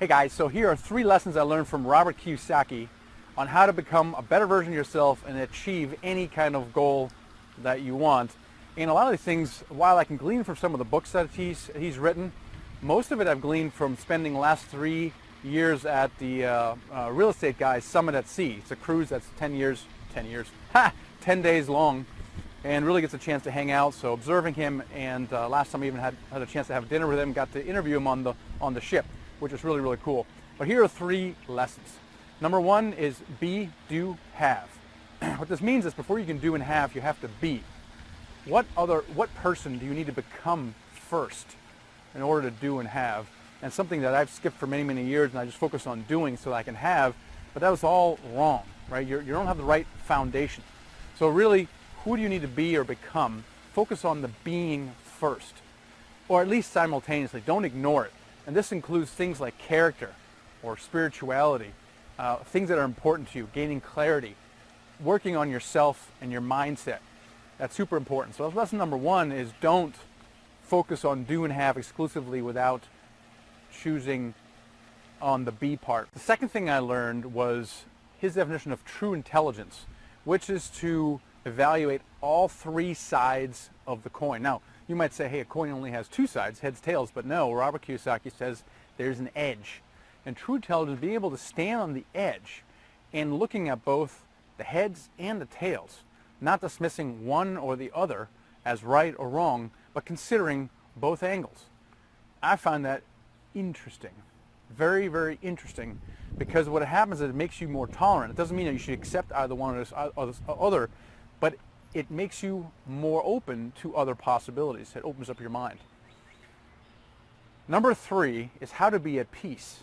Hey guys, so here are 3 lessons I learned from Robert Kiyosaki on how to become a better version of yourself and achieve any kind of goal that you want. And a lot of these things, while I can glean from some of the books that he's written, most of it I've gleaned from spending the last 3 years at the Real Estate Guys Summit at Sea. It's a cruise that's 10 days long, and really gets a chance to hang out. So observing him, and last time I even had a chance to have dinner with him, got to interview him on the ship, which is really, really cool. But here are 3 lessons. Number 1 is be, do, have. What this means is before you can do and have, you have to be. What person do you need to become first in order to do and have? And something that I've skipped for many, many years, and I just focus on doing so that I can have, but that was all wrong, right? You don't have the right foundation. So really, who do you need to be or become? Focus on the being first, or at least simultaneously. Don't ignore it. And this includes things like character or spirituality, things that are important to you, gaining clarity, working on yourself and your mindset. That's super important. So lesson number 1 is don't focus on do and have exclusively without choosing on the be part. The second thing I learned was his definition of true intelligence, which is to evaluate all 3 sides of the coin. Now, you might say, hey, a coin only has 2 sides, heads, tails, but no, Robert Kiyosaki says there's an edge. And true intelligence is being able to stand on the edge and looking at both the heads and the tails, not dismissing one or the other as right or wrong, but considering both angles. I find that interesting, very, very interesting, because what happens is it makes you more tolerant. It doesn't mean that you should accept either one or the other, but it makes you more open to other possibilities. It opens up your mind. Number 3 is how to be at peace.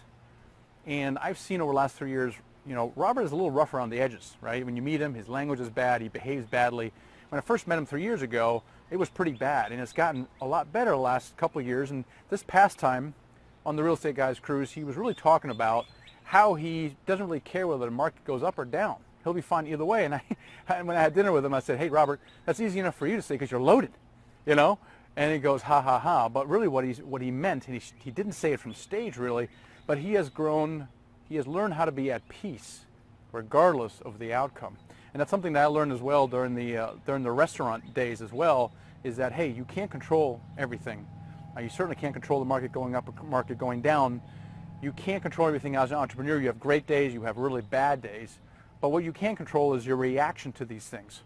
And I've seen over the last 3 years, Robert is a little rough around the edges, right? When you meet him, his language is bad, he behaves badly. When I first met him 3 years ago, it was pretty bad, and it's gotten a lot better the last couple of years. And this past time on the Real Estate Guys cruise, he was really talking about how he doesn't really care whether the market goes up or down. He'll be fine either way. And when I had dinner with him, I said, hey, Robert, that's easy enough for you to say because you're loaded, And he goes, ha, ha, ha. But really what he meant, and he didn't say it from stage really, but he has learned how to be at peace regardless of the outcome. And that's something that I learned as well during the restaurant days as well, is that, hey, you can't control everything. You certainly can't control the market going up or market going down. You can't control everything as an entrepreneur. You have great days, you have really bad days. But what you can control is your reaction to these things.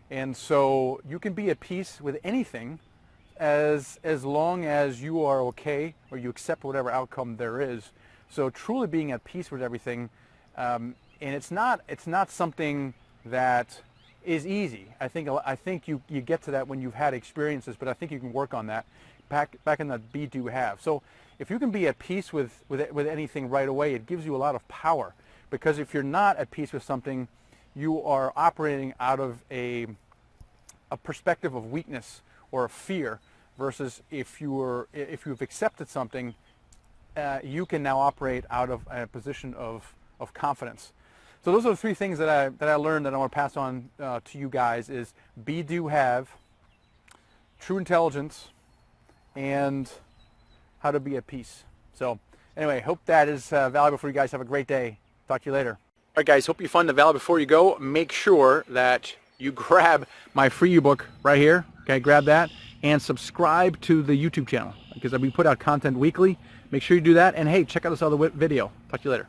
And so you can be at peace with anything as long as you are okay or you accept whatever outcome there is. So truly being at peace with everything, and it's not something that is easy. I think you get to that when you've had experiences, but I think you can work on that back in that be, do, have. So if you can be at peace with anything right away, it gives you a lot of power. Because if you're not at peace with something, you are operating out of a perspective of weakness or of fear, versus if you've accepted something, you can now operate out of a position of confidence. So those are the 3 things that I learned that I want to pass on to you guys: is be, do, have, true intelligence, and how to be at peace. So anyway, hope that is valuable for you guys. Have a great day. Talk to you later. All right, guys, hope you find the value. Before you go, make sure that you grab my free ebook right here. Okay, grab that and subscribe to the YouTube channel because we put out content weekly. Make sure you do that. And hey, check out this other video. Talk to you later.